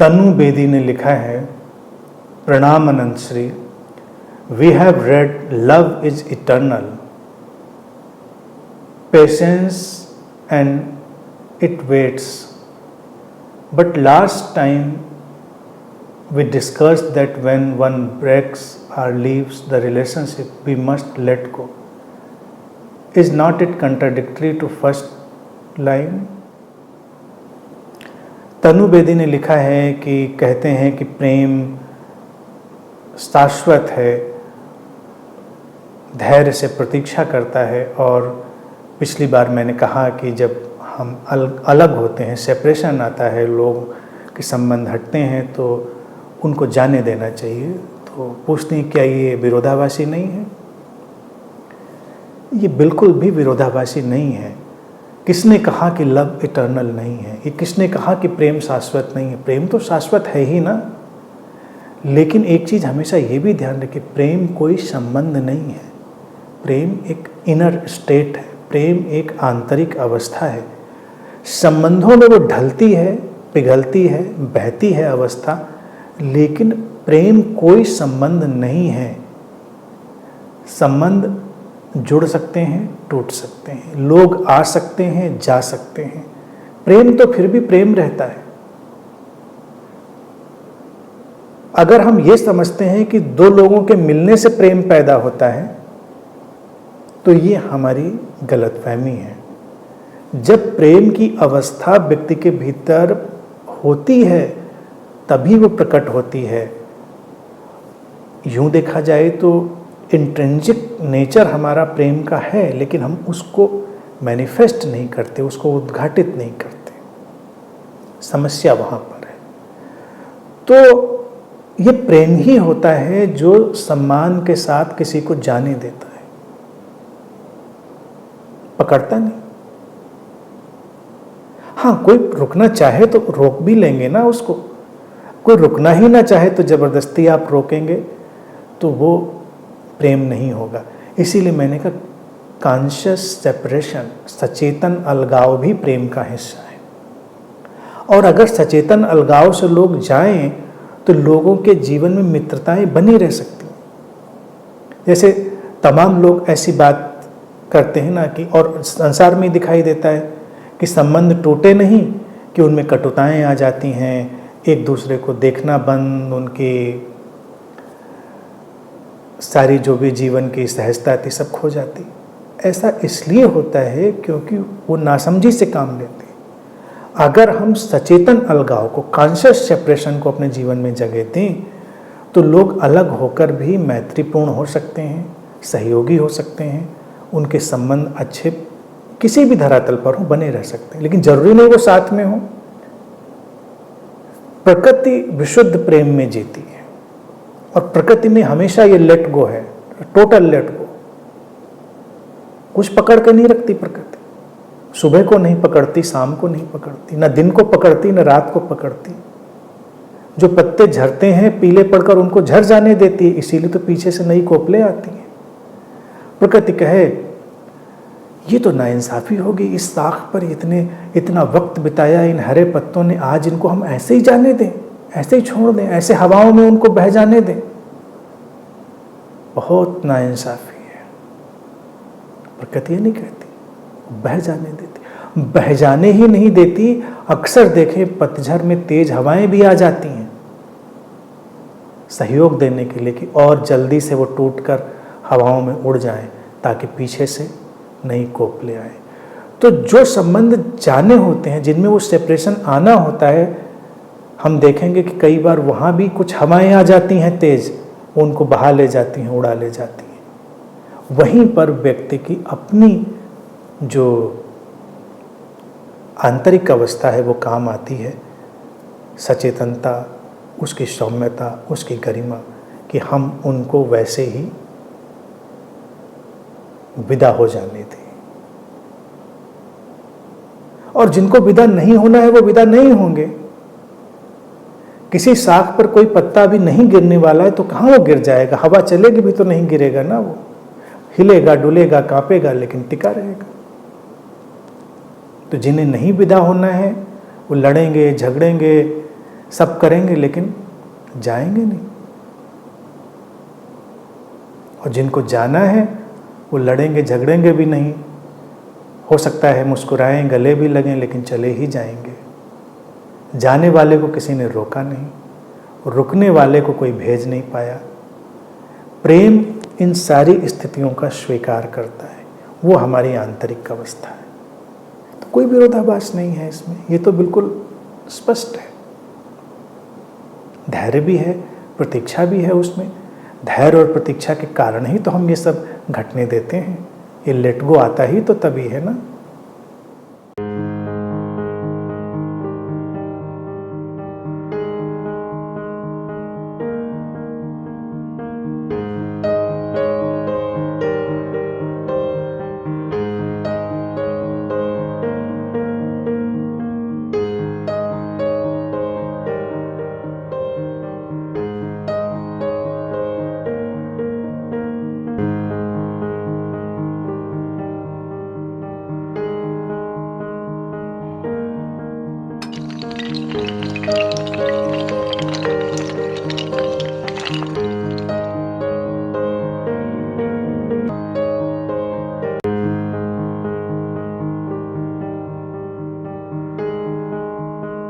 तनु बेदी ने लिखा है, प्रणाम Anant Shri, we have read love is eternal, patience and it waits, but last time we discussed that when one breaks or leaves the relationship we must let go. Is not it contradictory to first line? तनु बेदी ने लिखा है कि कहते हैं कि प्रेम शाश्वत है, धैर्य से प्रतीक्षा करता है, और पिछली बार मैंने कहा कि जब हम अलग होते हैं, सेपरेशन आता है, लोग के संबंध हटते हैं, तो उनको जाने देना चाहिए। तो पूछते हैं क्या ये विरोधाभासी नहीं है? ये बिल्कुल भी विरोधाभासी नहीं है। किसने कहा कि लव इटर्नल नहीं है? ये किसने कहा कि प्रेम शाश्वत नहीं है? प्रेम तो शाश्वत है ही ना। लेकिन एक चीज़ हमेशा ये भी ध्यान रखें, प्रेम कोई संबंध नहीं है। प्रेम एक इनर स्टेट है, प्रेम एक आंतरिक अवस्था है। संबंधों में वो ढलती है, पिघलती है, बहती है अवस्था, लेकिन प्रेम कोई संबंध नहीं है। संबंध जुड़ सकते हैं, टूट सकते हैं, लोग आ सकते हैं, जा सकते हैं, प्रेम तो फिर भी प्रेम रहता है। अगर हम ये समझते हैं कि दो लोगों के मिलने से प्रेम पैदा होता है, तो ये हमारी गलतफहमी है। जब प्रेम की अवस्था व्यक्ति के भीतर होती है तभी वो प्रकट होती है। यूं देखा जाए तो इंट्रिंसिक नेचर हमारा प्रेम का है, लेकिन हम उसको मैनिफेस्ट नहीं करते, उसको उद्घाटित नहीं करते। समस्या वहाँ पर है। तो ये प्रेम ही होता है जो सम्मान के साथ किसी को जाने देता है, पकड़ता नहीं। हाँ, कोई रुकना चाहे तो रोक भी लेंगे ना उसको। कोई रुकना ही ना चाहे तो ज़बरदस्ती आप रोकेंगे तो वो प्रेम नहीं होगा। इसीलिए मैंने कहा कॉन्शियस सेपरेशन, सचेतन अलगाव भी प्रेम का हिस्सा है। और अगर सचेतन अलगाव से लोग जाएं तो लोगों के जीवन में मित्रताएं बनी रह सकती हैं। जैसे तमाम लोग ऐसी बात करते हैं ना कि, और संसार में दिखाई देता है कि संबंध टूटे नहीं कि उनमें कटुताएं आ जाती हैं, एक दूसरे को देखना बंद, उनकी सारी जो भी जीवन की सहजता थी सब खो जाती। ऐसा इसलिए होता है क्योंकि वो नासमझी से काम लेते हैं। अगर हम सचेतन अलगाव को, कॉन्शियस सेपरेशन को अपने जीवन में जगह दें तो लोग अलग होकर भी मैत्रीपूर्ण हो सकते हैं, सहयोगी हो सकते हैं, उनके संबंध अच्छे किसी भी धरातल पर हो बने रह सकते हैं। लेकिन जरूरी नहीं वो साथ में हो। प्रकृति विशुद्ध प्रेम में जीती है और प्रकृति में हमेशा ये लेट गो है, टोटल लेट गो। कुछ पकड़ के नहीं रखती प्रकृति। सुबह को नहीं पकड़ती, शाम को नहीं पकड़ती, न दिन को पकड़ती न रात को पकड़ती। जो पत्ते झरते हैं पीले पड़कर उनको झर जाने देती है, इसीलिए तो पीछे से नई कोपलें आती हैं। प्रकृति कहे ये तो नाइंसाफी होगी, इस शाख पर इतना वक्त बिताया इन हरे पत्तों ने, आज इनको हम ऐसे ही जाने दें, ऐसे ही छोड़ दें, ऐसे हवाओं में उनको बह जाने दें। बहुत नाइंसाफी है। प्रकृति नहीं कहती, बह जाने देती। बह जाने ही नहीं देती, अक्सर देखें पतझड़ में तेज हवाएं भी आ जाती हैं सहयोग देने के लिए कि और जल्दी से वो टूटकर हवाओं में उड़ जाएं ताकि पीछे से नई कोपले आए। तो जो संबंध जाने होते हैं, जिनमें वो सेपरेशन आना होता है, हम देखेंगे कि कई बार वहाँ भी कुछ हवाएं आ जाती हैं तेज, उनको बहा ले जाती हैं, उड़ा ले जाती हैं। वहीं पर व्यक्ति की अपनी जो आंतरिक अवस्था है वो काम आती है। सचेतनता, उसकी सौम्यता, उसकी गरिमा, कि हम उनको वैसे ही विदा हो जाने दें। और जिनको विदा नहीं होना है वो विदा नहीं होंगे। किसी शाख पर कोई पत्ता भी नहीं गिरने वाला है तो कहाँ वो गिर जाएगा? हवा चलेगी भी तो नहीं गिरेगा ना, वो हिलेगा, डुलेगा, कांपेगा, लेकिन टिका रहेगा। तो जिन्हें नहीं विदा होना है वो लड़ेंगे, झगड़ेंगे, सब करेंगे लेकिन जाएंगे नहीं। और जिनको जाना है वो लड़ेंगे झगड़ेंगे भी नहीं, हो सकता है मुस्कुराएं गले भी लगें, लेकिन चले ही जाएंगे। जाने वाले को किसी ने रोका नहीं, रुकने वाले को कोई भेज नहीं पाया। प्रेम इन सारी स्थितियों का स्वीकार करता है, वो हमारी आंतरिक अवस्था है। तो कोई विरोधाभास नहीं है इसमें, ये तो बिल्कुल स्पष्ट है। धैर्य भी है, प्रतीक्षा भी है उसमें। धैर्य और प्रतीक्षा के कारण ही तो हम ये सब घटने देते हैं। ये लेट गो आता ही तो तभी है ना।